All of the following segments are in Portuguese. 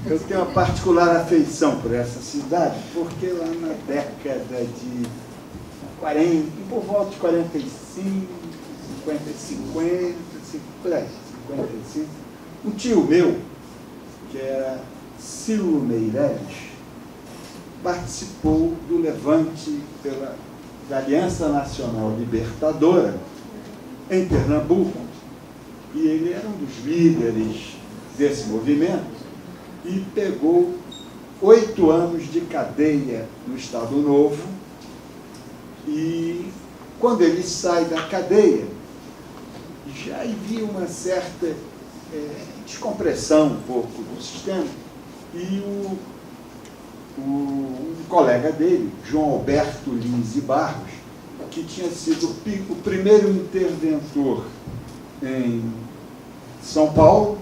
Eu tenho uma particular afeição por essa cidade, porque lá na década de 40, por volta de 45, 50, por aí, 55, um tio meu, que era Cilo Meireles, participou do levante da Aliança Nacional Libertadora em Pernambuco, e ele era um dos líderes desse movimento e pegou 8 anos de cadeia no Estado Novo. E quando ele sai da cadeia, já havia uma certa descompressão um pouco do sistema, e um colega dele, João Alberto Lins e Barros, que tinha sido o primeiro interventor em São Paulo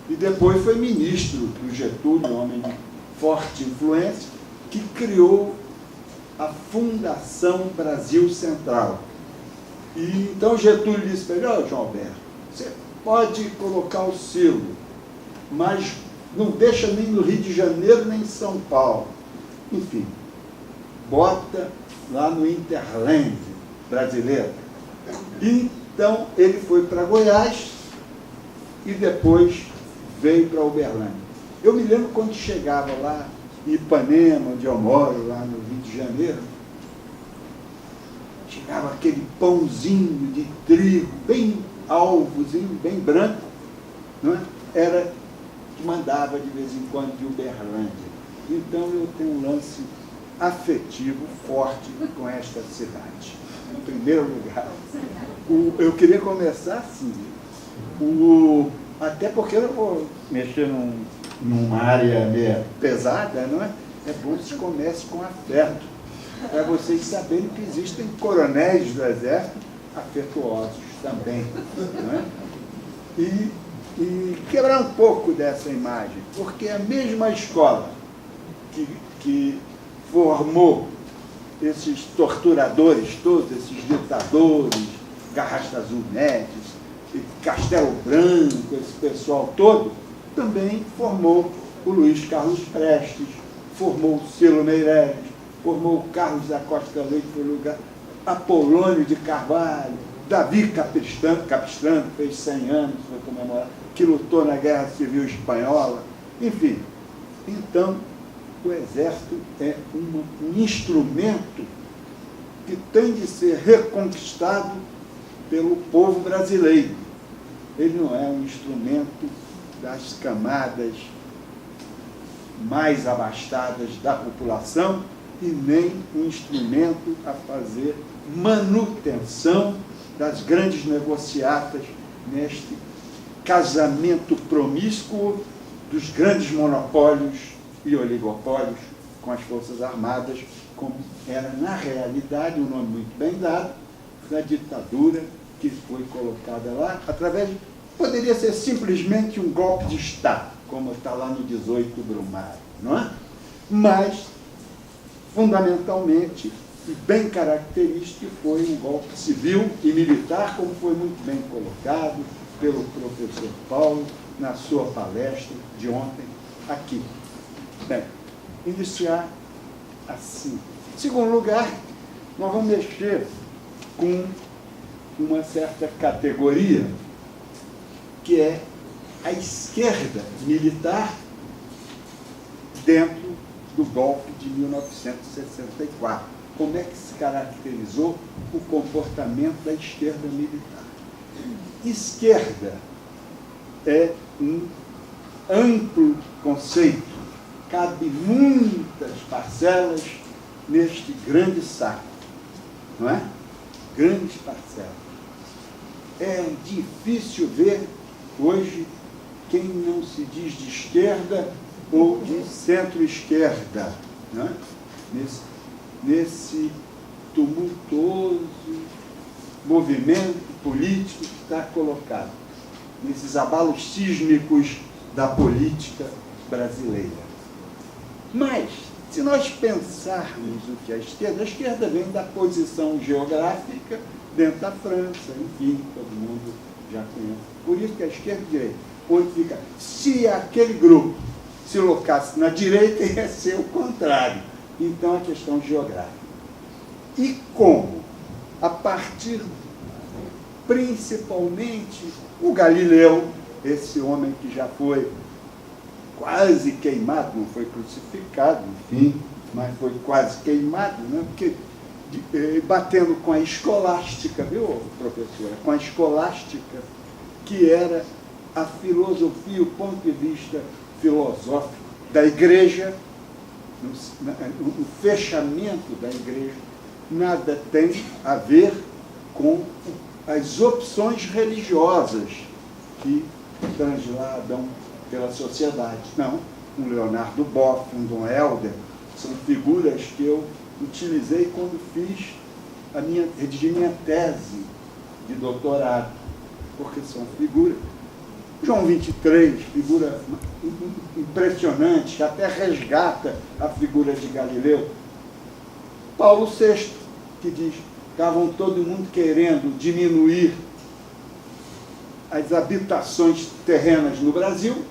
e depois foi ministro do Getúlio, um homem de forte influência, que criou a Fundação Brasil Central. E então Getúlio disse para ele: "Ó, João Alberto, você pode colocar o selo, mas não deixa nem no Rio de Janeiro, nem em São Paulo. Enfim, bota lá no Interland brasileiro." E então ele foi para Goiás e depois veio para Uberlândia. Eu me lembro quando chegava lá em Ipanema, onde eu moro, lá no Rio de Janeiro, chegava aquele pãozinho de trigo, bem alvozinho, bem branco, não é? Era que mandava de vez em quando de Uberlândia. Então eu tenho um lance afetivo forte com esta cidade. Em primeiro lugar, eu queria começar assim, até porque eu vou mexer numa área meio pesada, não é? É bom que se comece com afeto, para vocês saberem que existem coronéis do Exército afetuosos também, não é? E quebrar um pouco dessa imagem, porque a mesma escola que formou esses torturadores todos, esses ditadores, Garrastazu Azul Neves, Castelo Branco, esse pessoal todo, também formou o Luiz Carlos Prestes, formou o Cilo Meireles, formou o Carlos da Costa Leite, Apolônio de Carvalho, Davi Capistrano, fez 100 anos, foi comemorado, que lutou na Guerra Civil Espanhola, enfim. Então, o Exército é um instrumento que tem de ser reconquistado pelo povo brasileiro. Ele não é um instrumento das camadas mais abastadas da população e nem um instrumento a fazer manutenção das grandes negociatas neste casamento promíscuo dos grandes monopólios e oligopólios com as Forças Armadas, como era, na realidade, um nome muito bem dado, da ditadura que foi colocada lá, poderia ser simplesmente um golpe de Estado, como está lá no 18 Brumário, não é? Mas, fundamentalmente, e bem característico, foi um golpe civil e militar, como foi muito bem colocado pelo professor Paulo na sua palestra de ontem aqui. Bem, iniciar assim. Em segundo lugar, nós vamos mexer com uma certa categoria, que é a esquerda militar dentro do golpe de 1964. Como é que se caracterizou o comportamento da esquerda militar? Esquerda é um amplo conceito, cabe muitas parcelas neste grande saco, não é? Grandes parcelas. É difícil ver hoje quem não se diz de esquerda ou de centro-esquerda, não é? Nesse tumultuoso movimento político que está colocado, nesses abalos sísmicos da política brasileira. Mas, se nós pensarmos o que é a esquerda vem da posição geográfica dentro da França, enfim, todo mundo já conhece. Por isso que a esquerda e a direita, onde fica, se aquele grupo se locasse na direita, ia ser o contrário. Então, a questão geográfica. E como? A partir, principalmente, o Galileu, esse homem que já foi quase queimado, não foi crucificado, enfim, mas foi quase queimado, né? Porque batendo com a escolástica, viu, professora? Com a escolástica, que era a filosofia, o ponto de vista filosófico da igreja, o fechamento da igreja, nada tem a ver com as opções religiosas que transladam pela sociedade. Não, um Leonardo Boff, um Dom Helder, são figuras que eu utilizei quando redigi minha tese de doutorado, porque são figuras. João 23, figura impressionante, que até resgata a figura de Galileu. Paulo VI, que diz, estavam todo mundo querendo diminuir as habitações terrenas no Brasil,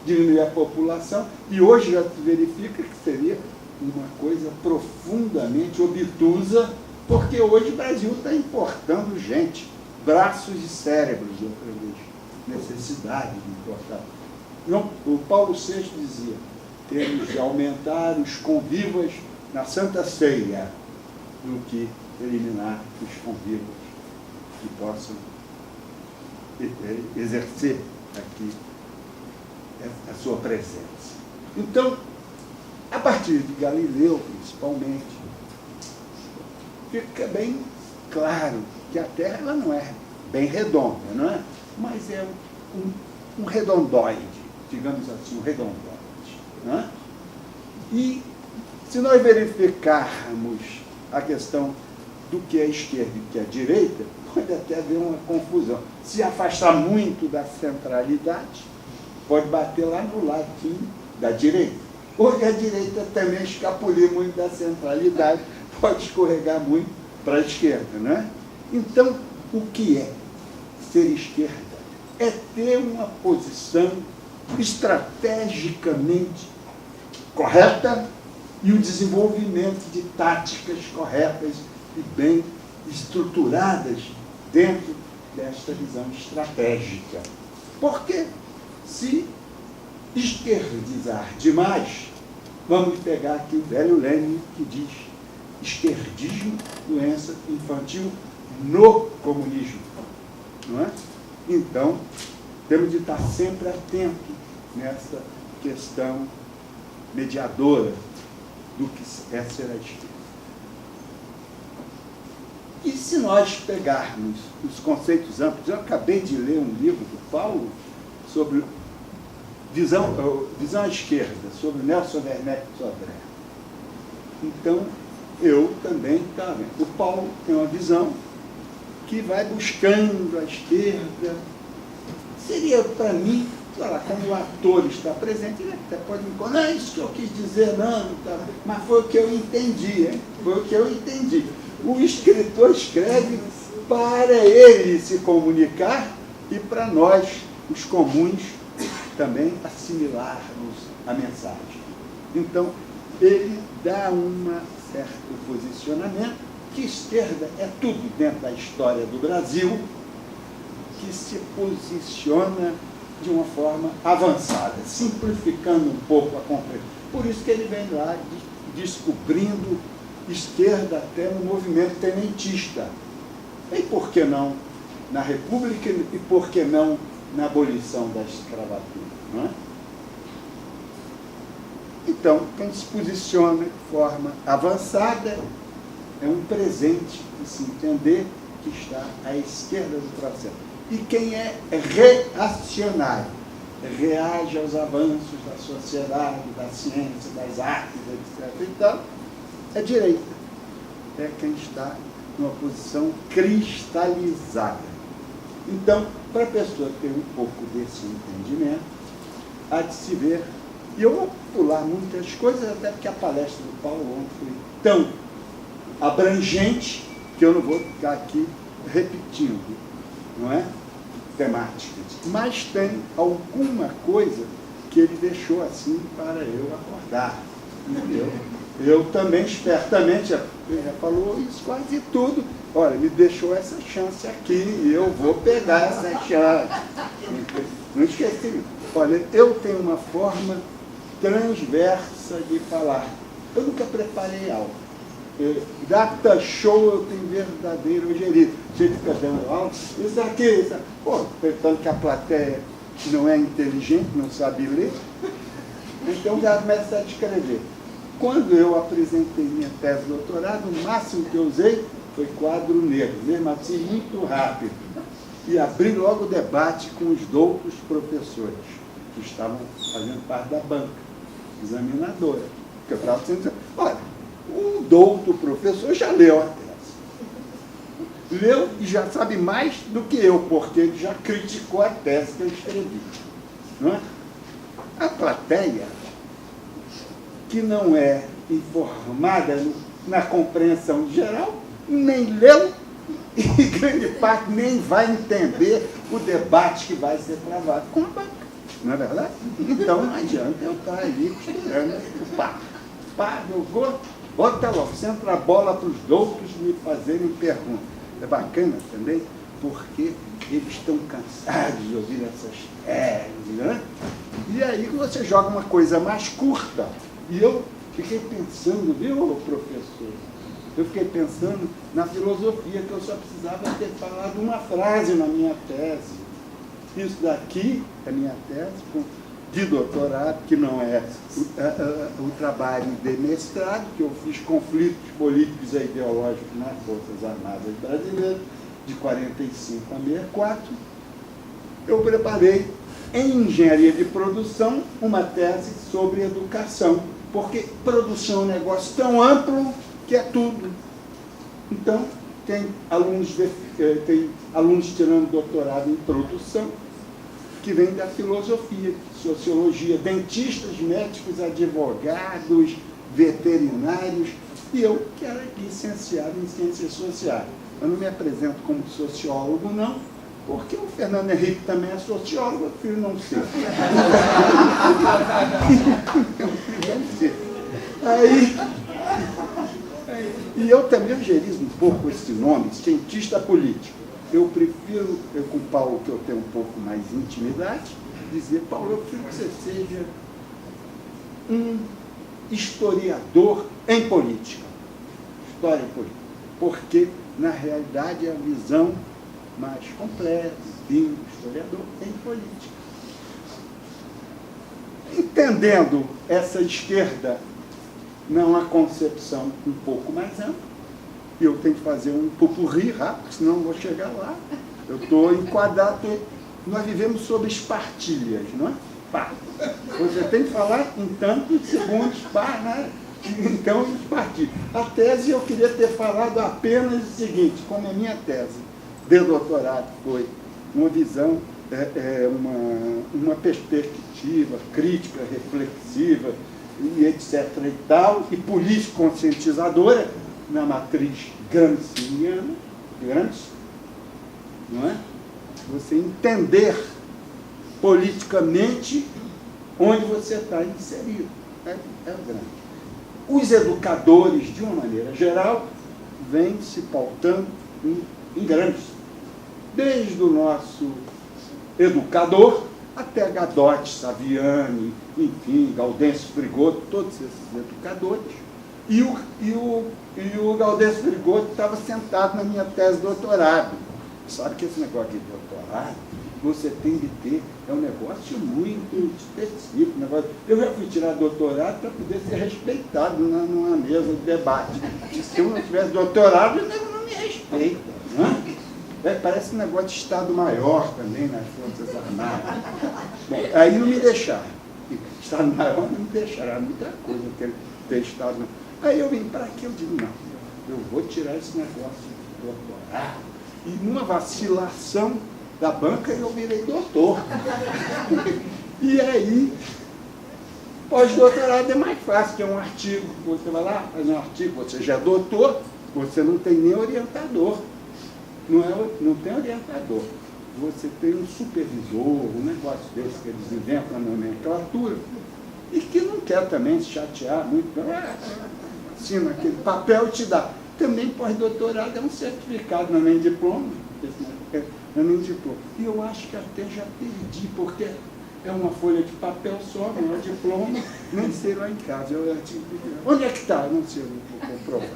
diminuir a população, e hoje já se verifica que seria uma coisa profundamente obtusa, porque hoje o Brasil está importando gente, braços e cérebros, outra vez, necessidade de importar. Não, o Paulo VI dizia, temos de aumentar os convivas na Santa Ceia, do que eliminar os convivas que possam exercer aqui a sua presença. Então, a partir de Galileu, principalmente, fica bem claro que a Terra ela não é bem redonda, não é? Mas é um redondoide, digamos assim, um redondoide. Não é? E se nós verificarmos a questão do que é esquerda e do que é direita, pode até haver uma confusão. Se afastar muito da centralidade, pode bater lá no ladinho da direita. Ou que a direita também escapulir muito da centralidade, pode escorregar muito para a esquerda, não é? Então, o que é ser esquerda? É ter uma posição estrategicamente correta e o desenvolvimento de táticas corretas e bem estruturadas dentro desta visão estratégica. Porque se esquerdizar demais, vamos pegar aqui o velho Lenin que diz esquerdismo, doença infantil no comunismo. Não é? Então, temos de estar sempre atento nessa questão mediadora do que é ser a esquerda. E se nós pegarmos os conceitos amplos, eu acabei de ler um livro do Paulo sobre visão à esquerda, sobre Nelson Werneck Sodré. Então, eu também, tá vendo? O Paulo tem uma visão que vai buscando a esquerda. Seria, para mim, sei lá, como o ator está presente, ele até pode me dizer, não é isso que eu quis dizer, não, tá? Mas foi o que eu entendi, hein? Foi o que eu entendi. O escritor escreve para ele se comunicar e para nós, os comuns, também assimilarmos a mensagem. Então, ele dá um certo posicionamento que esquerda é tudo dentro da história do Brasil que se posiciona de uma forma avançada, simplificando um pouco a compreensão. Por isso que ele vem lá descobrindo esquerda até no movimento tenentista. E por que não na República e por que não na abolição da escravatura? Não é? Então, quem se posiciona de forma avançada é um presente de se entender que está à esquerda do processo. E quem é reacionário, reage aos avanços da sociedade, da ciência, das artes, etc. Então, é direita. É quem está numa posição cristalizada. Então, para a pessoa ter um pouco desse entendimento, há de se ver, e eu vou pular muitas coisas, até porque a palestra do Paulo ontem foi tão abrangente que eu não vou ficar aqui repetindo, não é? Temáticas. Mas tem alguma coisa que porque ele deixou assim para eu acordar. Entendeu? Eu também, espertamente, ele já falou isso quase tudo. Olha, me deixou essa chance aqui e eu vou pegar essa chance. Não esqueci. Olha, eu tenho uma forma transversa de falar. Eu nunca preparei aula. Data show eu tenho verdadeiro ojerizo. Você fica dando aula, isso aqui, pô, pensando que a plateia não é inteligente, não sabe ler. Então já começa a escrever. Quando eu apresentei minha tese de doutorado, o máximo que eu usei foi quadro negro, mesmo assim muito rápido. E abri logo o debate com os doutos professores, que estavam fazendo parte da banca examinadora. Porque eu estava dizendo, olha, o douto professor já leu a tese. Leu e já sabe mais do que eu, porque ele já criticou a tese que eu escrevi. Não é? A plateia, que não é informada na compreensão geral, nem leu e grande parte nem vai entender o debate que vai ser travado com a banca. Não é verdade? Então não adianta eu estar ali costurando o papo. Pá, jogou, bota logo, senta a bola para os doutos me fazerem perguntas. É bacana também, porque eles estão cansados de ouvir essas teses, né? E aí você joga uma coisa mais curta. E eu fiquei pensando, viu, professor? Eu fiquei pensando na filosofia, que eu só precisava ter falado uma frase na minha tese. Isso daqui é minha tese de doutorado, que não é o trabalho de mestrado, que eu fiz conflitos políticos e ideológicos nas Forças Armadas Brasileiras, de 45 a 64. Eu preparei, em engenharia de produção, uma tese sobre educação, porque produção é um negócio tão amplo que é tudo. Então, tem alunos tirando doutorado em produção, que vem da filosofia, sociologia, dentistas, médicos, advogados, veterinários, e eu que era licenciado em ciências sociais. Eu não me apresento como sociólogo, não, porque o Fernando Henrique também é sociólogo, eu prefiro não ser. E eu também gerizo um pouco esse nome, cientista político. Eu prefiro, com o Paulo, que eu tenho um pouco mais de intimidade, dizer, Paulo, eu prefiro que você seja um historiador em política. História em política. Porque, na realidade, é a visão mais completa de um historiador em política. Entendendo essa esquerda, não a concepção um pouco mais ampla, e eu tenho que fazer um popurrí rápido, senão não vou chegar lá. Eu estou enquadrado. Nós vivemos sob espartilhas, não é? Pá. Você tem que falar em tantos segundos, pá, né? Então, espartilha. A tese eu queria ter falado apenas o seguinte, como a minha tese de doutorado foi uma visão, uma perspectiva crítica, reflexiva, e etc. e tal, e político-conscientizadora, na matriz gramsciana, Gramsci, não é? Você entender politicamente onde você está inserido. É o grande. Os educadores, de uma maneira geral, vêm se pautando em Gramsci. Desde o nosso educador até Gadotti, Saviani, enfim, Gaudêncio Frigoto, todos esses educadores. E o Gaudêncio Frigoto estava sentado na minha tese de doutorado. Sabe que esse negócio de doutorado, você tem de ter, é um negócio muito específico. Eu já fui tirar doutorado para poder ser respeitado numa mesa de debate. Se eu não tivesse doutorado, eu não me respeita. Não é? Parece um negócio de Estado Maior também nas Forças Armadas. Bom, aí não me deixaram. Estado Maior não me deixaram, muita coisa ter Estado Maior. Aí eu vim para aqui, eu digo, não, eu vou tirar esse negócio de doutorado. E numa vacilação da banca eu virei doutor. E aí, pós-doutorado é mais fácil, que é um artigo. Você vai lá, faz um artigo, você já é doutor, você não tem nem orientador. Não tem orientador. você tem um supervisor, um negócio desse que eles inventam na nomenclatura, e que não quer também se chatear muito, assina aquele papel e te dá. Também pós-doutorado é um certificado, não é nem diploma. Não é nem diploma. E eu acho que até já perdi, porque é uma folha de papel só, não é diploma, nem sei lá em casa. Onde é que está? Não sei, vou comprovar.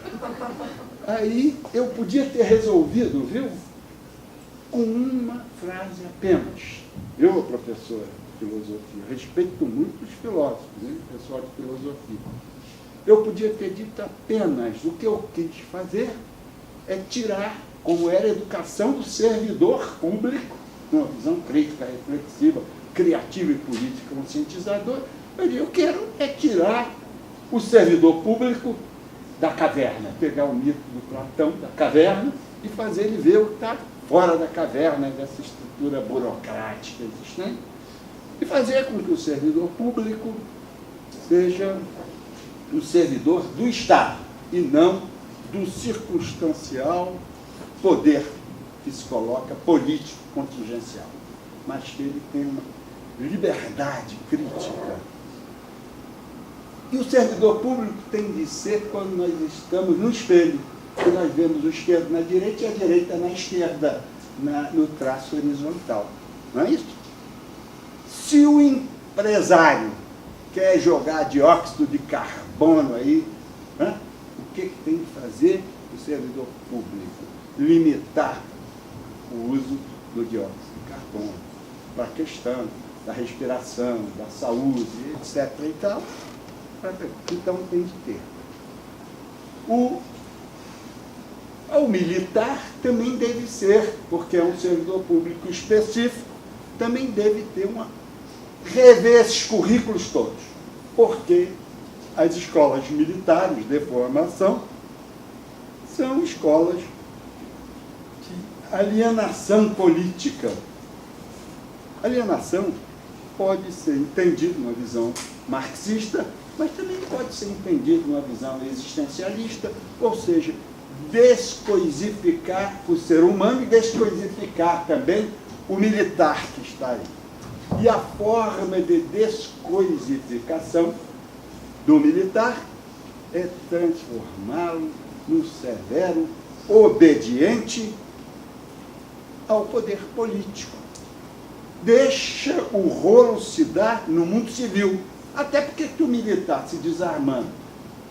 Aí eu podia ter resolvido, viu? Com uma frase apenas. Eu, professora de filosofia, respeito muito os filósofos, né? Pessoal de filosofia. Eu podia ter dito apenas o que eu quis fazer é tirar, como era a educação do servidor público, uma visão crítica, reflexiva, criativa e política conscientizadora. Eu quero é tirar o servidor público da caverna, pegar o mito do Platão, da caverna, e fazer ele ver o que está fora da caverna, dessa estrutura burocrática existente, e fazer com que o servidor público seja um servidor do Estado, e não do circunstancial poder que se coloca político contingencial, mas que ele tem uma liberdade crítica. E o servidor público tem de ser quando nós estamos no espelho, que nós vemos o esquerdo na direita e a direita na esquerda, no traço horizontal. Não é isso? Se o empresário quer jogar dióxido de carbono aí, o que tem que fazer o servidor público? Limitar o uso do dióxido de carbono para a questão da respiração, da saúde, etc. e tal. Então tem que ter. O militar também deve ser, porque é um servidor público específico, também deve ter rever esses currículos todos, porque as escolas militares de formação são escolas de alienação política. Alienação pode ser entendida numa visão marxista, mas também pode ser entendido numa visão existencialista, ou seja, descoisificar o ser humano e descoisificar também o militar que está aí. E a forma de descoisificação do militar é transformá-lo no severo obediente ao poder político. Deixa o rolo se dar no mundo civil. Até porque o militar se desarmando,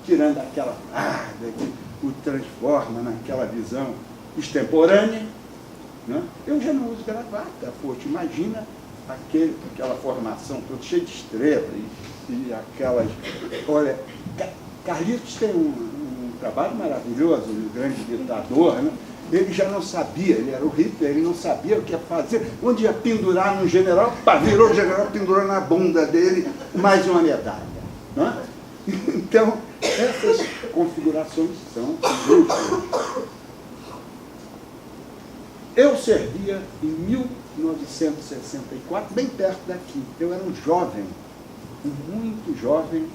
tirando aquela farda que o transforma naquela visão extemporânea, né? Eu já não uso gravata, poxa, imagina aquela formação toda cheia de estrelas e aquelas... Olha, Carlitos tem um trabalho maravilhoso, um grande ditador, né? Ele já não sabia, ele era o Hitler, ele não sabia o que ia fazer, onde ia pendurar no general, virou o general, pendurou na bunda dele mais uma medalha. Não é? Então, essas configurações são justas. Eu servia em 1964, bem perto daqui. Eu era um jovem, muito jovem,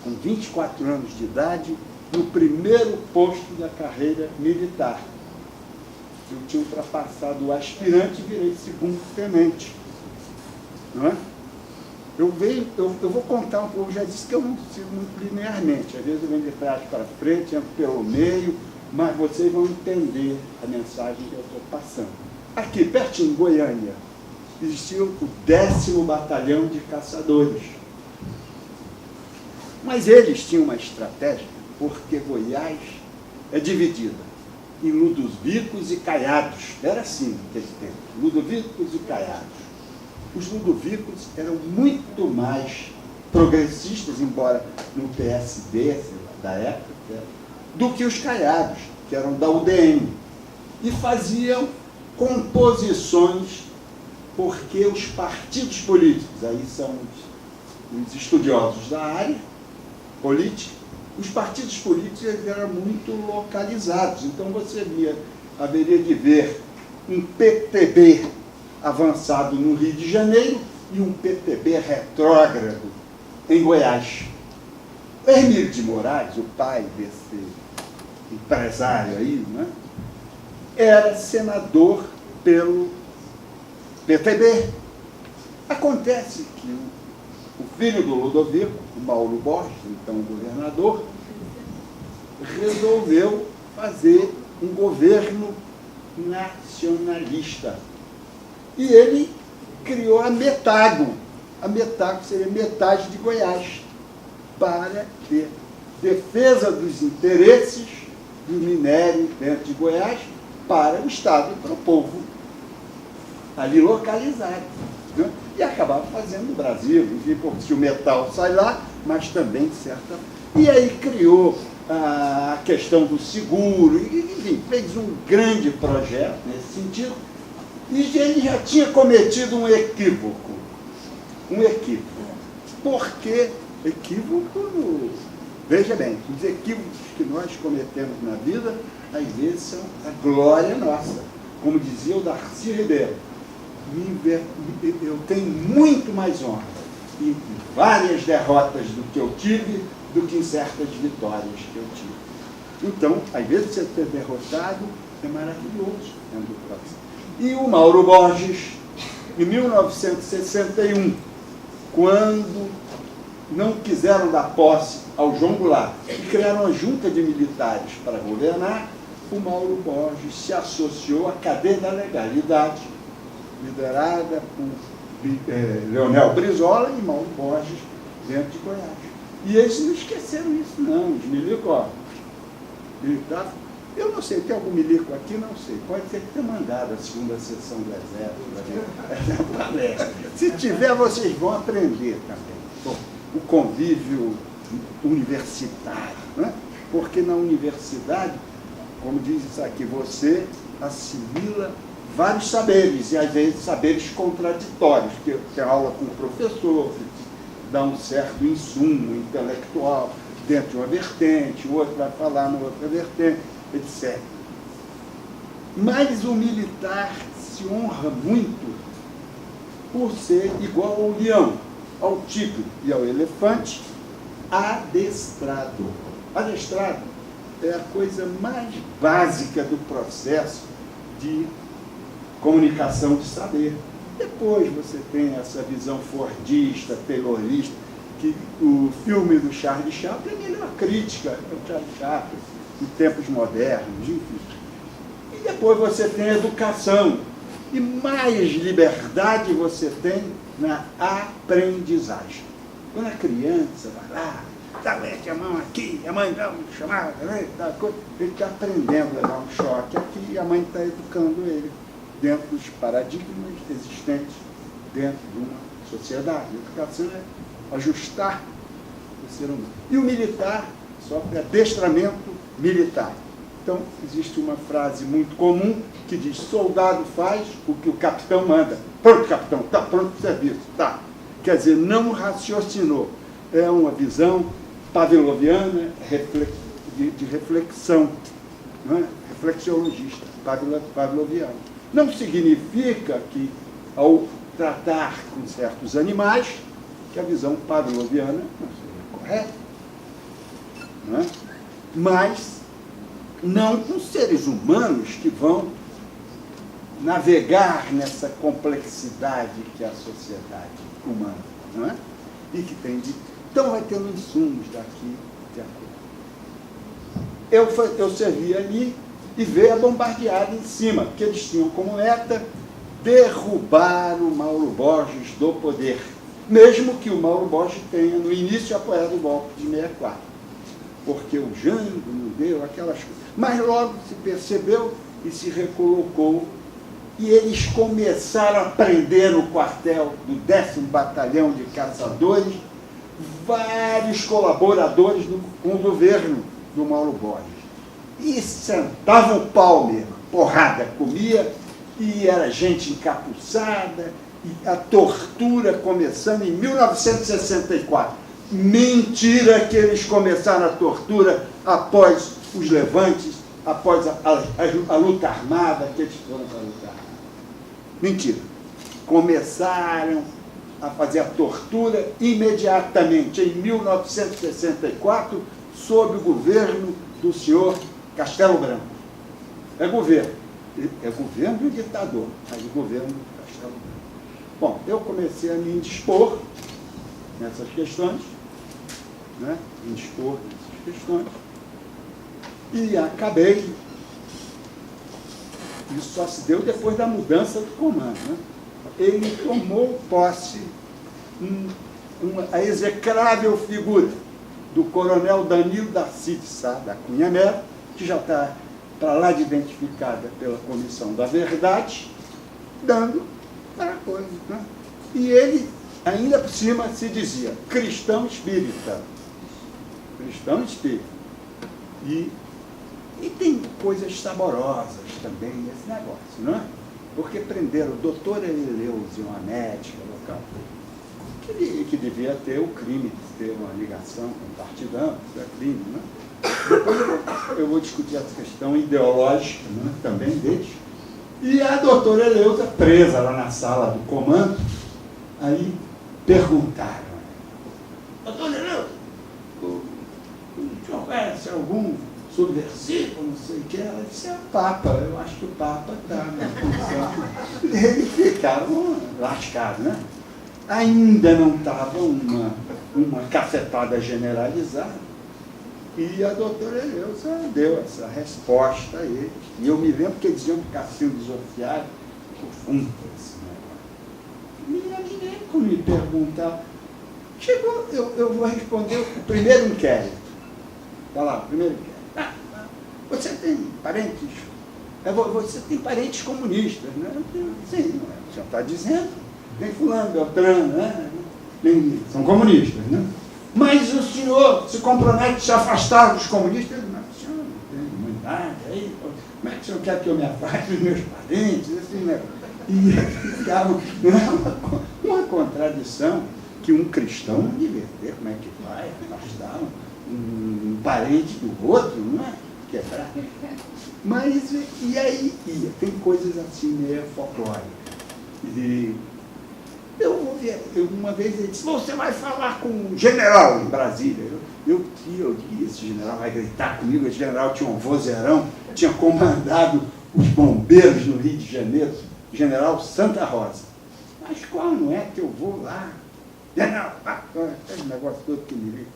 com 24 anos de idade, no primeiro posto da carreira militar. Eu tinha ultrapassado o aspirante e virei segundo tenente. Não é? Eu vou contar um pouco, já disse que eu não sigo muito linearmente. Às vezes eu venho de trás para frente, entro pelo meio, mas vocês vão entender a mensagem que eu estou passando. Aqui, pertinho, em Goiânia, existia o 10º Batalhão de Caçadores. Mas eles tinham uma estratégia, porque Goiás é dividida em Ludovicos e Caiados. Era assim naquele tempo, Ludovicos e Caiados. Os Ludovicos eram muito mais progressistas, embora no PSD da época, do que os Caiados, que eram da UDN. E faziam composições, porque os partidos políticos, aí são os estudiosos da área política, os partidos políticos eram muito localizados. Então você haveria de ver um PTB avançado no Rio de Janeiro e um PTB retrógrado em Goiás. O Hermílio de Moraes, o pai desse empresário aí, né, era senador pelo PTB. Acontece que o filho do Ludovico, o Mauro Borges, então governador, resolveu fazer um governo nacionalista. E ele criou a Metago. A Metago seria metade de Goiás, para ter defesa dos interesses do minério dentro de Goiás para o Estado e para o povo ali localizado. Né? E acabava fazendo no Brasil, enfim, porque o metal sai lá, mas também de certa... E aí criou a questão do seguro, enfim, fez um grande projeto nesse sentido, e ele já tinha cometido um equívoco. Um equívoco. Por que equívoco? Veja bem, os equívocos que nós cometemos na vida, às vezes são a glória nossa. Como dizia o Darcy Ribeiro, eu tenho muito mais honra em várias derrotas do que eu tive do que em certas vitórias que eu tive. Então, às vezes você ser derrotado é maravilhoso dentro do processo. E o Mauro Borges, em 1961, quando não quiseram dar posse ao João Goulart e criaram uma junta de militares para governar, o Mauro Borges se associou à cadeia da legalidade, liderada por Leonel Brizola e Mauro Borges, dentro de Goiás. E eles não esqueceram isso, não. Os milicos, militares, eu não sei, tem algum milico aqui? Não sei. Pode ter que ter mandado a segunda sessão do Exército. Se tiver, vocês vão aprender também. Bom, o convívio universitário, né? Porque na universidade, como diz isso aqui, você assimila vários saberes, e às vezes saberes contraditórios, porque tem aula com o professor, dá um certo insumo intelectual dentro de uma vertente, o outro vai falar numa outra vertente, etc. Mas o militar se honra muito por ser igual ao leão, ao tigre e ao elefante, adestrado. Adestrado é a coisa mais básica do processo de comunicação de saber. Depois você tem essa visão fordista, taylorista, que o filme do Charlie Chaplin é uma crítica ao Charlie Chaplin, em tempos modernos, enfim. E depois você tem a educação. E mais liberdade você tem na aprendizagem. Quando a criança vai lá, mete a mão aqui, a mãe dá uma chamada, né, ele está aprendendo a dar um choque aqui e a mãe está educando ele dentro dos paradigmas existentes dentro de uma sociedade. A educação é ajustar o ser humano. E o militar sofre adestramento militar. Então, existe uma frase muito comum que diz: soldado faz o que o capitão manda. Pronto, capitão, está pronto para o serviço. Tá. Quer dizer, não raciocinou. É uma visão pavloviana de reflexão, não é? Reflexiologista, pavloviana. Não significa que, ao tratar com certos animais, que a visão pavloviana não seja correta. Não é? Mas não com seres humanos que vão navegar nessa complexidade que é a sociedade humana, não é? E que tem de... Então vai tendo insumos daqui de acordo. Eu servi ali e veio a bombardeada em cima, porque eles tinham como meta derrubar o Mauro Borges do poder, mesmo que o Mauro Borges tenha no início apoiado o golpe de 64, porque o Jango não deu aquelas coisas. Mas logo se percebeu e se recolocou, e eles começaram a prender no quartel do 10º Batalhão de Caçadores vários colaboradores com o governo do Mauro Borges. E sentavam o pau mesmo, porrada, comia, e era gente encapuçada, e a tortura começando em 1964. Mentira que eles começaram a tortura após os levantes, após a luta armada, que eles foram para a luta armada. Mentira. Começaram a fazer a tortura imediatamente, em 1964, sob o governo do senhor Castelo Branco. É governo do ditador, mas o governo do Castelo Branco. Bom, eu comecei a me indispor nessas questões, né? Indispor nessas questões, e acabei. Isso só se deu depois da mudança do comando, né? Ele tomou posse a execrável figura do coronel Danilo da Sá da Cunha Melo, que já está para lá de identificada pela Comissão da Verdade, dando para a coisa, né? E ele, ainda por cima, se dizia cristão espírita. Cristão espírita. E tem coisas saborosas também nesse negócio, não é? Porque prenderam o doutor Eleusa, uma médica local, que devia ter o crime de ter uma ligação com o partidão, isso é crime, né? Depois eu vou discutir essa questão ideológica, né, também deles. E a doutora Eleusa, presa lá na sala do comando, aí perguntaram: doutora Eleusa, o senhor conhece algum subversivo, não sei o que? Ela disse: é o Papa, eu acho que o Papa está na função. E eles ficaram lascados, né? Ainda não estava uma cafetada generalizada. E a doutora Eleusa deu essa resposta a eles. E eu me lembro que eles iam ficar assim, desofiados, profundo esse negócio. E a ninguém, quando me perguntar, chegou, eu vou responder o primeiro inquérito. Está lá, o primeiro inquérito. Você tem parentes? Você tem parentes comunistas, né? Sim, o senhor está dizendo. Tem fulano, Beltrano, né? São comunistas, né? Mas o senhor se compromete a se afastar dos comunistas? Não, senhor, não tem humanidade aí. Como é que o senhor quer que eu me afaste dos meus parentes? Assim, né? E ficava uma contradição que um cristão não devia ter. Como é que vai afastar um parente do outro, não é? Quebrar. Mas, e aí ia. Tem coisas assim meio folclóricas. E uma vez ele disse: você vai falar com um general em Brasília. Eu esse general vai gritar comigo. Esse general tinha um vozeirão, tinha comandado os bombeiros no Rio de Janeiro, general Santa Rosa. Mas qual não é que eu vou lá? General, esse negócio todo que me liga.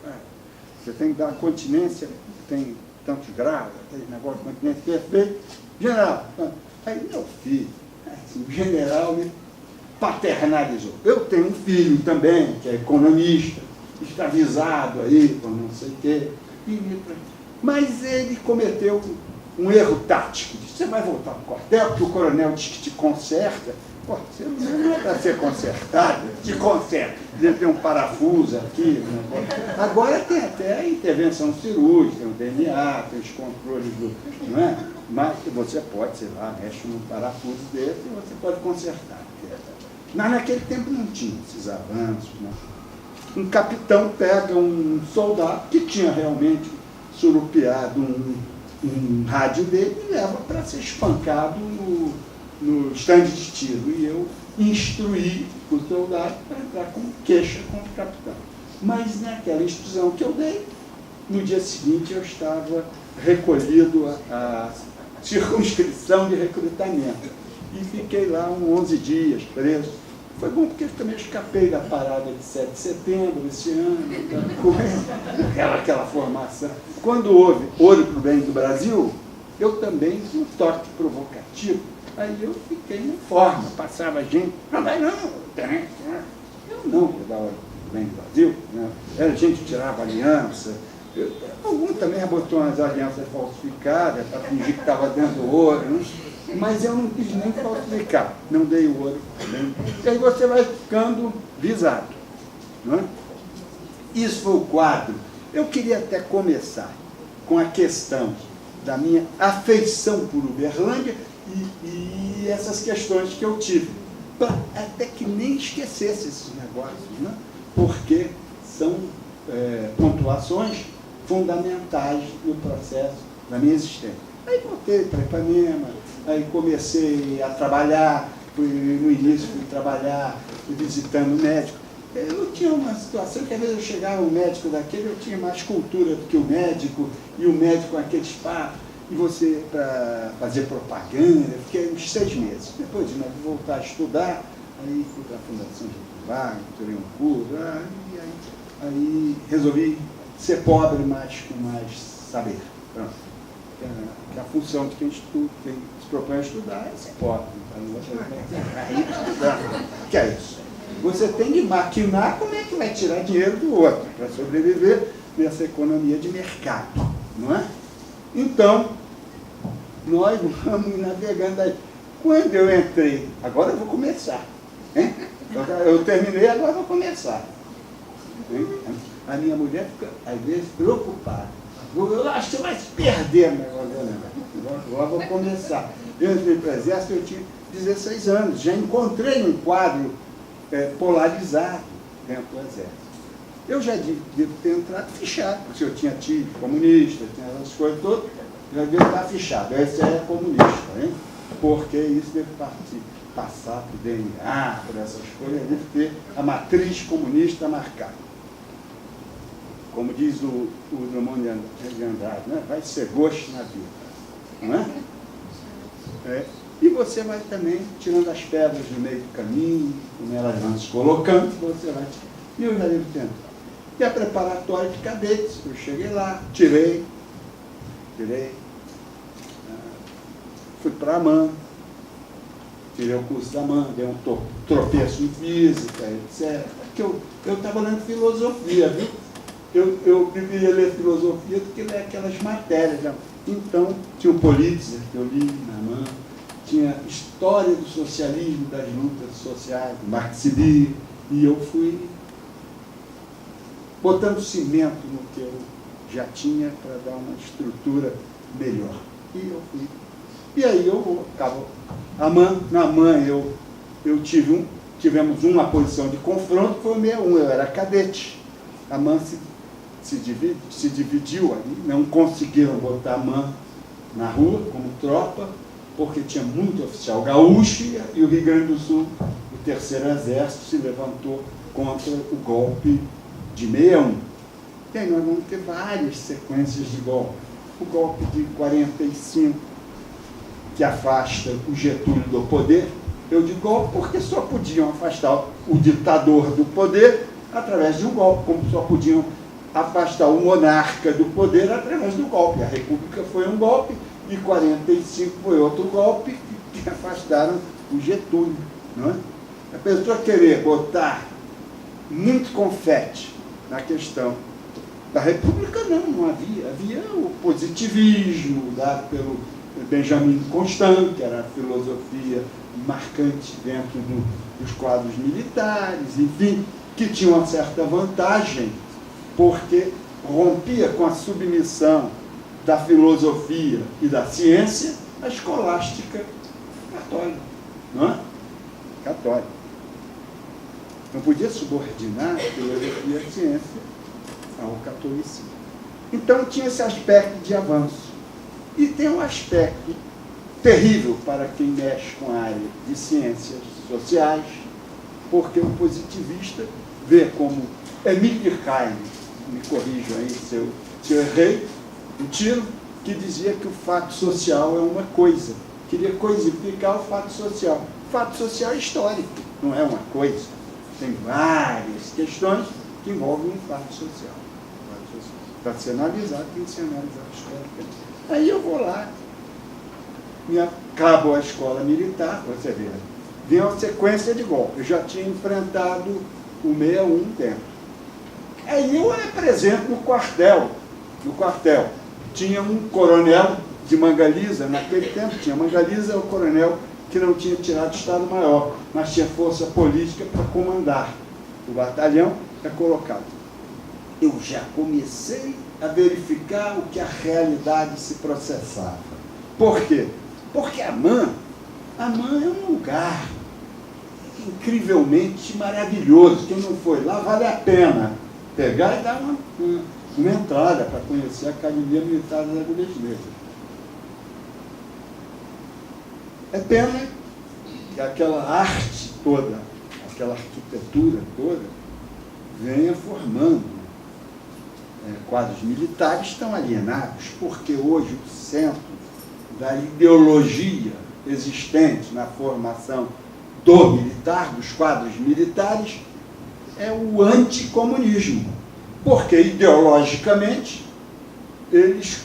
Você tem que dar continência, tem tantos graus, aquele negócio de continência que é feito. General, aí meu filho, assim, o general me paternalizou. Eu tenho um filho também, que é economista, escravizado aí, por não sei o quê. Mas ele cometeu um erro tático. Disse: você vai voltar para o quartel, porque o coronel diz que te conserta. Pô, você não é para ser consertado, te conserta. Deve ter um parafuso aqui. Agora tem até a intervenção cirúrgica, tem o DNA, tem os controles do. Não é? Mas você pode, sei lá, mexe num parafuso desse e você pode consertar. Mas naquele tempo não tinha esses avanços. Não. Um capitão pega um soldado que tinha realmente surupiado um rádio dele e leva para ser espancado no estande de tiro. E eu instruí o soldado para entrar com queixa contra o capitão. Mas naquela instrução que eu dei, no dia seguinte eu estava recolhido à circunscrição de recrutamento. E fiquei lá uns 11 dias preso. Foi bom porque eu também escapei da parada de 7 de setembro esse ano, aquela formação. Quando houve Ouro para o Bem do Brasil, eu também fiz um toque provocativo. Aí eu fiquei em forma, passava gente, não vai não, tenente, né? Eu não ia dar Ouro para o Bem do Brasil, né? Era gente que tirava aliança. Algum também botou umas alianças falsificadas para fingir que estava dando ouro, né? Mas eu não quis nem falsificar, não dei o ouro. E aí você vai ficando visado. Não é? Isso foi o quadro. Eu queria até começar com a questão da minha afeição por Uberlândia e essas questões que eu tive, para até que nem esquecesse esses negócios, né? Porque são pontuações fundamentais no processo da minha existência. Aí voltei para Ipanema, aí comecei a trabalhar, no início fui trabalhar visitando médico. Eu tinha uma situação que às vezes eu chegava um médico daquele, eu tinha mais cultura do que o médico, e o médico com aqueles papos, e você para fazer propaganda, fiquei uns 6 meses. Depois de novo voltar a estudar, Aí fui para a Fundação Getúlio Vargas, tirei um curso, aí resolvi ser pobre, mas com mais saber. Pronto. Que a função de quem estuda, quem se propõe a estudar é ser pobre. Que é isso? Você tem que maquinar como é que vai tirar dinheiro do outro para sobreviver nessa economia de mercado, não é? Então, nós vamos navegando aí. Quando eu entrei, agora eu vou começar. Hein? Eu terminei, agora eu vou começar. Hein? A minha mulher fica, às vezes, preocupada. Eu acho que você vai se perder, agora vou começar. Eu entrei para o Exército, eu tinha 16 anos, já encontrei um quadro polarizado dentro do Exército. Eu já devo ter entrado fichado, porque eu tinha tido comunista, tinha essas coisas todas, já devo estar fichado. Esse é comunista, hein? Porque isso deve passar por DNA, por essas coisas, deve ter a matriz comunista marcada. Como diz o Drummond de Andrade, né? Vai ser gosto na vida, não é? E você vai também tirando as pedras no meio do caminho, como elas vão se colocando, você vai... E eu já devo tentar. E a preparatória de cadetes, eu cheguei lá, tirei, fui para a AMAN, tirei o curso da AMAN, dei um tropeço em física, etc. Porque eu estava lendo filosofia, viu? Eu preferia ler filosofia do que ler aquelas matérias. Né? Então, tinha o Politzer, que eu li na AMAN, tinha História do Socialismo, das Lutas Sociais, do marxismo, e eu fui botando cimento no que eu já tinha para dar uma estrutura melhor. E eu fui. E aí eu acabo. Na AMAN tivemos uma posição de confronto, que foi o 61, eu era cadete. A AMAN se dividiu ali, não conseguiram botar a AMAN na rua como tropa, porque tinha muito oficial gaúcho e o Rio Grande do Sul, o terceiro exército, se levantou contra o golpe de 61. E aí nós vamos ter várias sequências de golpe. O golpe de 45, que afasta o Getúlio do poder. Eu digo golpe porque só podiam afastar o ditador do poder através de um golpe, como só podiam afastar o monarca do poder através do golpe. A República foi um golpe e 45 foi outro golpe que afastaram o Getúlio. Não é? A pessoa querer botar muito confete na questão da República, não havia. Havia o positivismo dado pelo Benjamin Constant, que era a filosofia marcante dentro dos quadros militares, enfim, que tinha uma certa vantagem, porque rompia com a submissão da filosofia e da ciência a escolástica católica, não é? Católica. Não podia subordinar a filosofia e a ciência ao catolicismo. Então tinha esse aspecto de avanço. E tem um aspecto terrível para quem mexe com a área de ciências sociais, porque o positivista vê como Emile Durkheim, me corrijam aí se eu errei, um tiro, que dizia que o fato social é uma coisa, queria coisificar o fato social. O fato social é histórico, não é uma coisa. Tem várias questões que envolvem um fato social. Para ser analisado, tem que ser analisado historicamente. Aí eu vou lá, acabo a escola militar, você vê, vem uma sequência de golpes. Eu já tinha enfrentado o 61 dentro. Aí eu apresento no quartel. Tinha um coronel de Mangaliza, naquele tempo tinha Mangaliza, o coronel que não tinha tirado Estado-Maior, mas tinha força política para comandar. O batalhão é colocado. Eu já comecei a verificar o que a realidade se processava. Por quê? Porque a AMAN é um lugar incrivelmente maravilhoso. Quem não foi lá, vale a pena pegar e dar uma entrada para conhecer a Academia Militar das Agulhas Negras. É pena que aquela arte toda, aquela arquitetura toda, venha formando quadros militares estão alienados, porque hoje o centro da ideologia existente na formação do militar, dos quadros militares, é o anticomunismo, porque ideologicamente eles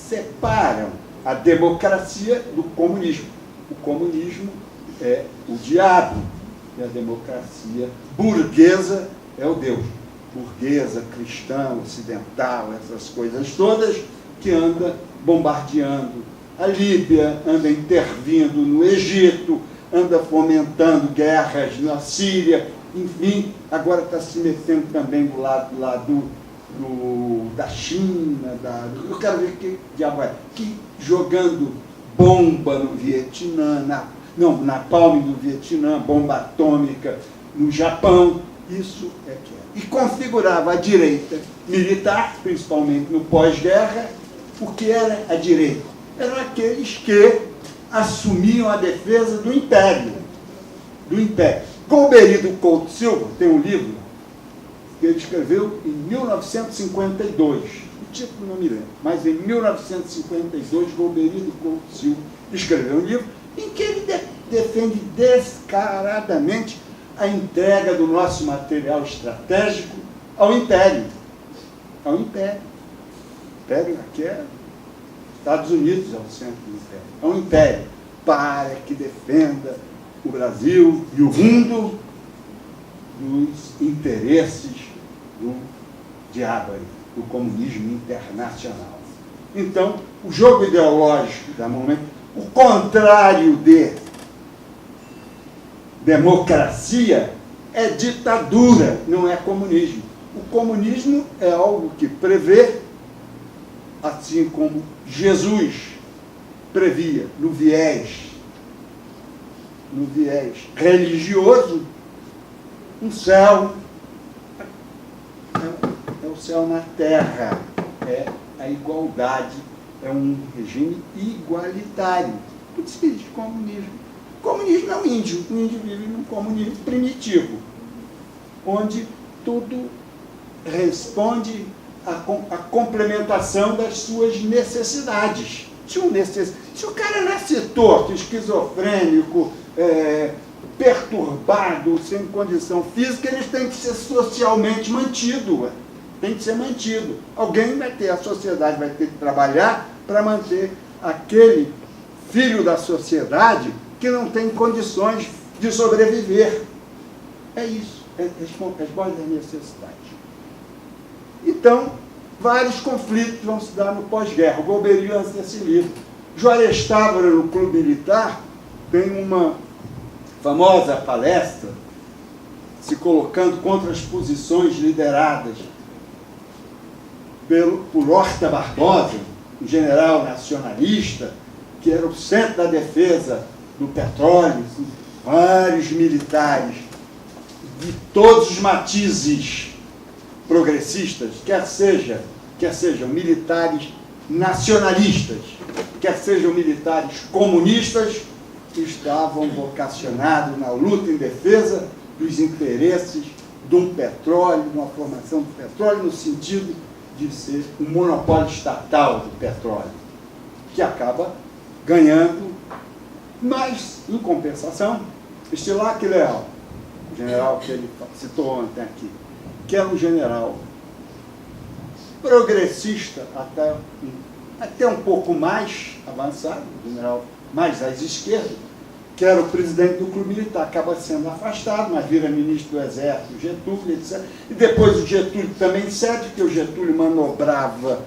separam a democracia do comunismo. O comunismo é o diabo e a democracia burguesa é o Deus. Burguesa, cristã, ocidental, essas coisas todas que anda bombardeando a Líbia, anda intervindo no Egito, anda fomentando guerras na Síria, enfim, agora está se metendo também do lado lá da China, eu quero ver que diabo é, que jogando bomba no Vietnã, na Palme do Vietnã, bomba atômica no Japão, isso é que é. E configurava a direita militar, principalmente no pós-guerra. O que era a direita? Eram aqueles que assumiam a defesa do Império. Do Império. Golbery Couto Silva tem um livro que ele escreveu em 1952. O título não me lembro, mas em 1952, Golbery Couto Silva escreveu um livro em que ele defende descaradamente a entrega do nosso material estratégico ao Império. Ao Império. O Império aqui é Estados Unidos, é o centro do Império. É um Império para que defenda o Brasil e o mundo dos interesses do diabo, do comunismo internacional. Então, o jogo ideológico da momento, o contrário de democracia é ditadura, não é comunismo. O comunismo é algo que prevê, assim como Jesus previa, no viés religioso, um céu, é o céu na terra, é a igualdade, é um regime igualitário. Por isso que existe comunismo. O comunismo é um índio vive num comunismo primitivo, onde tudo responde à complementação das suas necessidades. Se o cara nasce torto, esquizofrênico, perturbado, sem condição física, eles têm que ser socialmente mantido. Tem que ser mantido. Alguém vai ter, a sociedade vai ter que trabalhar para manter aquele filho da sociedade que não tem condições de sobreviver. É isso. Responde às necessidades. Então, vários conflitos vão se dar no pós-guerra. O Golbery lança esse livro. Juarez Távora, no Clube Militar, tem uma famosa palestra se colocando contra as posições lideradas por Horta Barbosa, um general nacionalista, que era o centro da defesa do petróleo, vários militares de todos os matizes progressistas, quer sejam militares nacionalistas, quer sejam militares comunistas, que estavam vocacionados na luta em defesa dos interesses de um petróleo, de uma formação do petróleo, no sentido de ser um monopólio estatal do petróleo, que acaba ganhando, mas, em compensação, Estilac Leal, o general que ele citou ontem aqui, que era um general progressista até um pouco mais avançado, um general mais às esquerdas, que era o presidente do Clube Militar, acaba sendo afastado, mas vira ministro do Exército, Getúlio, etc. E depois o Getúlio também cede, porque o Getúlio manobrava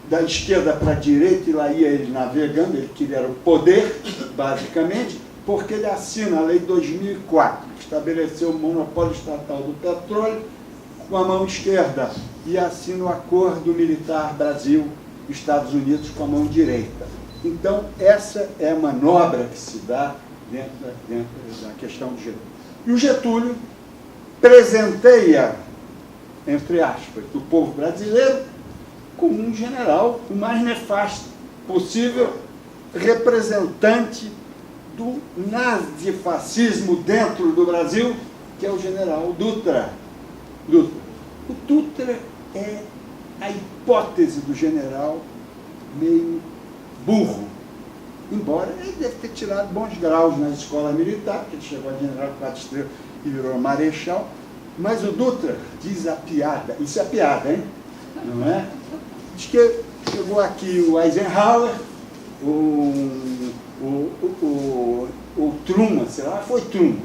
da esquerda para a direita, e lá ia ele navegando, ele queria o poder, basicamente, porque ele assina a Lei 2004, que estabeleceu o monopólio estatal do petróleo com a mão esquerda, e assina o Acordo Militar Brasil-Estados Unidos com a mão direita. Então, essa é a manobra que se dá dentro da questão de Getúlio. E o Getúlio presenteia, entre aspas, do povo brasileiro como um general, o mais nefasto possível, representante do nazifascismo dentro do Brasil, que é o general Dutra. O Dutra é a hipótese do general meio burro, embora ele deve ter tirado bons graus na escola militar, porque ele chegou a general 4 estrelas e virou marechal, mas o Dutra diz a piada, isso é piada, hein? Não é? Diz que chegou aqui o Eisenhower, o Truman, sei lá, foi Truman,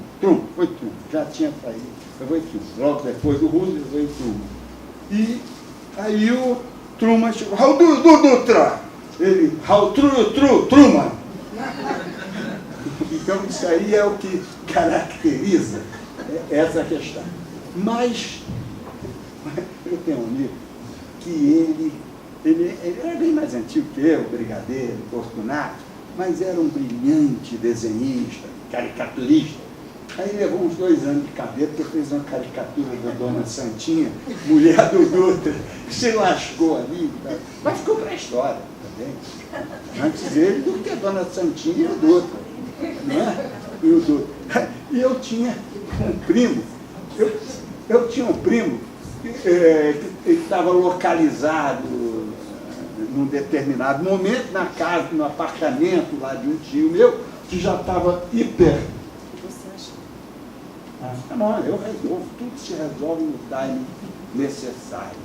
já tinha saído, foi Truman, logo depois do Roosevelt veio Truman. E aí o Truman chegou, how do Dutra? Ele, how Truman? Então isso aí é o que caracteriza essa questão. Mas eu tenho um amigo que ele era bem mais antigo que eu, Brigadeiro, Fortunato, mas era um brilhante desenhista, caricaturista. Aí levou uns 2 anos de cadeia, porque fez uma caricatura da Dona Santinha, mulher do Dutra, se lascou ali, mas ficou para a história também. Antes dele do que a Dona Santinha e o Dutra. Não é? E o Dutra. E eu tinha um primo, que estava localizado num determinado momento na casa, no apartamento lá de um tio meu, que já estava hiper. Tá bom, eu resolvo, tudo se resolve no time necessário.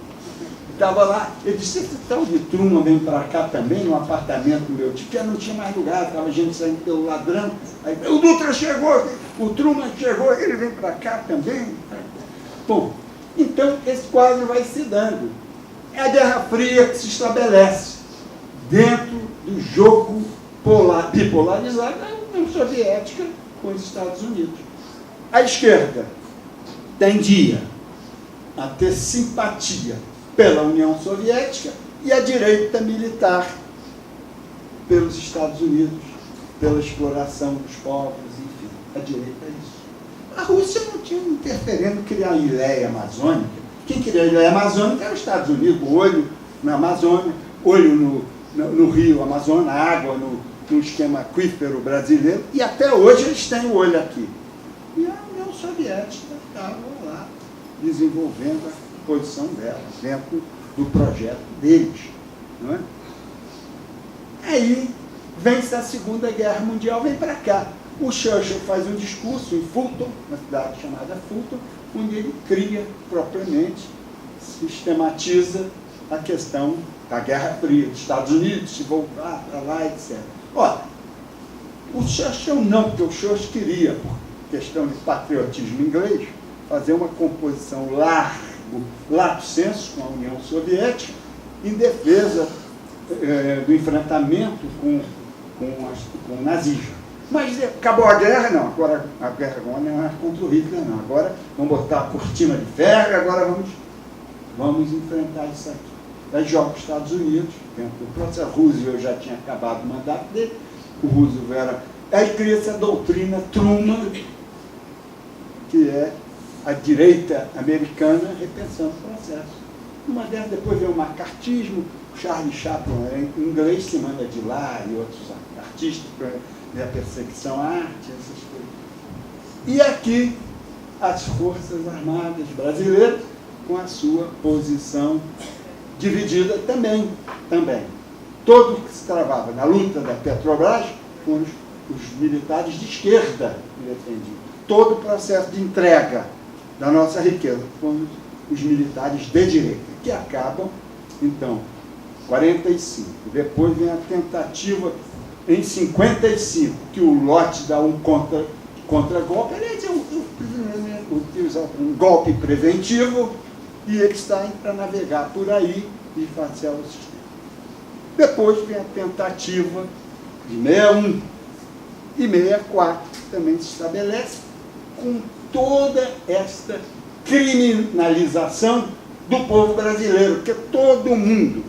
Estava lá, ele disse, esse tal de Truman vem para cá também, no apartamento do meu tio, porque não tinha mais lugar, estava gente saindo pelo ladrão. Aí, o Dutra chegou, o Truman chegou, ele vem para cá também. Bom, então esse quadro vai se dando. É a Guerra Fria que se estabelece dentro do jogo bipolarizado da União Soviética com os Estados Unidos. A esquerda tendia a ter simpatia pela União Soviética e a direita militar pelos Estados Unidos, pela exploração dos povos, enfim. A direita é isso. A Rússia não tinha interferendo em criar a Ileia Amazônica. Quem queria a Ileia Amazônica era os Estados Unidos, o olho na Amazônia, olho no rio Amazonas, água no esquema aquífero brasileiro, e até hoje eles têm o olho aqui. E a União Soviética estava lá desenvolvendo a posição dela dentro do projeto deles. Não é? Aí vence a Segunda Guerra Mundial, vem para cá. O Churchill faz um discurso em Fulton, uma cidade chamada Fulton, onde ele cria propriamente, sistematiza a questão da Guerra Fria, dos Estados Unidos, se voltar para lá, etc. Olha, o Churchill não, porque o Churchill queria, por questão de patriotismo inglês, fazer uma composição lato sensu com a União Soviética, em defesa do enfrentamento com o nazismo. Mas acabou a guerra, não, agora a guerra não é contra o Hitler, não, agora vamos botar a cortina de ferro, agora vamos enfrentar isso aqui. Aí joga os Estados Unidos, dentro do processo, Roosevelt já tinha acabado o mandato dele, o Roosevelt era... Aí cria-se a doutrina Truman, que é a direita americana repensando o processo. Uma delas, depois veio o macartismo, o Charlie Chaplin em inglês se manda de lá, e outros artistas, a perseguição à arte, essas coisas. E aqui, as Forças Armadas brasileiras, com a sua posição dividida também. Todo o que se travava na luta da Petrobras foram os militares de esquerda que defendiam. Todo o processo de entrega da nossa riqueza foram os militares de direita, que acabam, então, 45. Depois vem a tentativa em 55, que o Lott dá um contra-golpe, aliás, utiliza um golpe preventivo, e ele está para navegar por aí e fazer o sistema. Depois vem a tentativa de 61 e 64, que também se estabelece com toda esta criminalização do povo brasileiro, porque todo mundo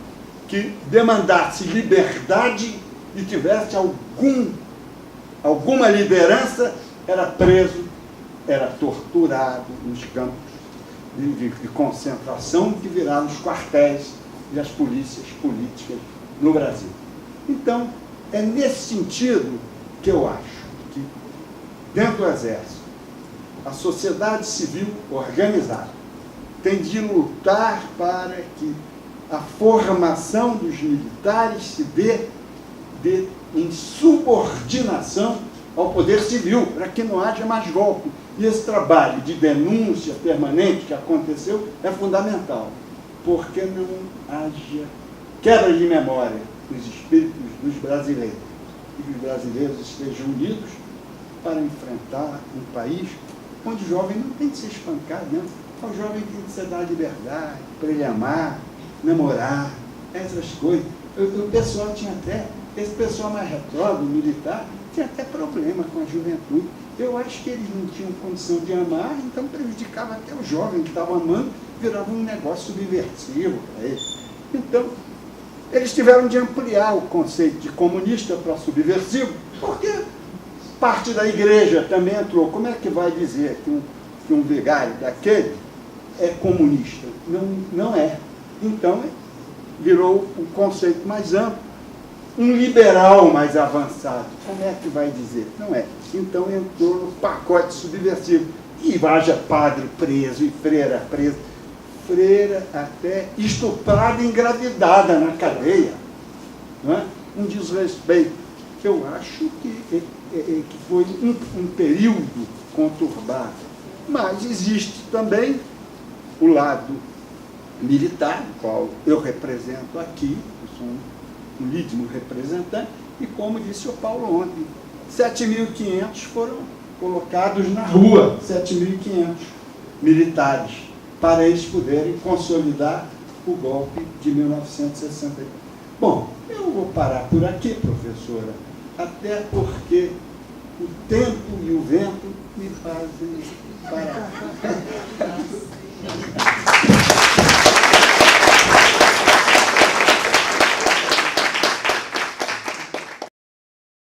que demandasse liberdade e tivesse alguma liderança era preso, era torturado nos campos de concentração que viraram os quartéis e as polícias políticas no Brasil. Então, é nesse sentido que eu acho que, dentro do Exército, a sociedade civil organizada tem de lutar para que a formação dos militares se dê de em subordinação ao poder civil, para que não haja mais golpe. E esse trabalho de denúncia permanente que aconteceu é fundamental, porque não haja quebra de memória nos espíritos dos brasileiros, e que os brasileiros estejam unidos para enfrentar um país onde o jovem não tem que ser espancado, não. O jovem tem que ser dado liberdade, para ele amar, namorar, essas coisas. O pessoal tinha até, esse pessoal mais retrógrado, militar, tinha até problema com a juventude. Eu acho que eles não tinham condição de amar, então prejudicava até o jovem que estava amando, virava um negócio subversivo para eles. Então, eles tiveram de ampliar o conceito de comunista para subversivo, porque parte da igreja também entrou. Como é que vai dizer que um vigário daquele é comunista? Não é. Então, virou um conceito mais amplo. Um liberal mais avançado, como é que vai dizer? Não é. Então entrou no pacote subversivo. E haja padre preso e freira presa. Freira até estuprada e engravidada na cadeia. Não é? Um desrespeito. Eu acho que foi um período conturbado. Mas existe também o lado militar, qual eu represento aqui, eu sou um lídimo representante, e como disse o Paulo ontem, 7.500 foram colocados na rua, 7.500 militares, para eles poderem consolidar o golpe de 1960. Bom, eu vou parar por aqui, professora, até porque o tempo e o vento me fazem parar.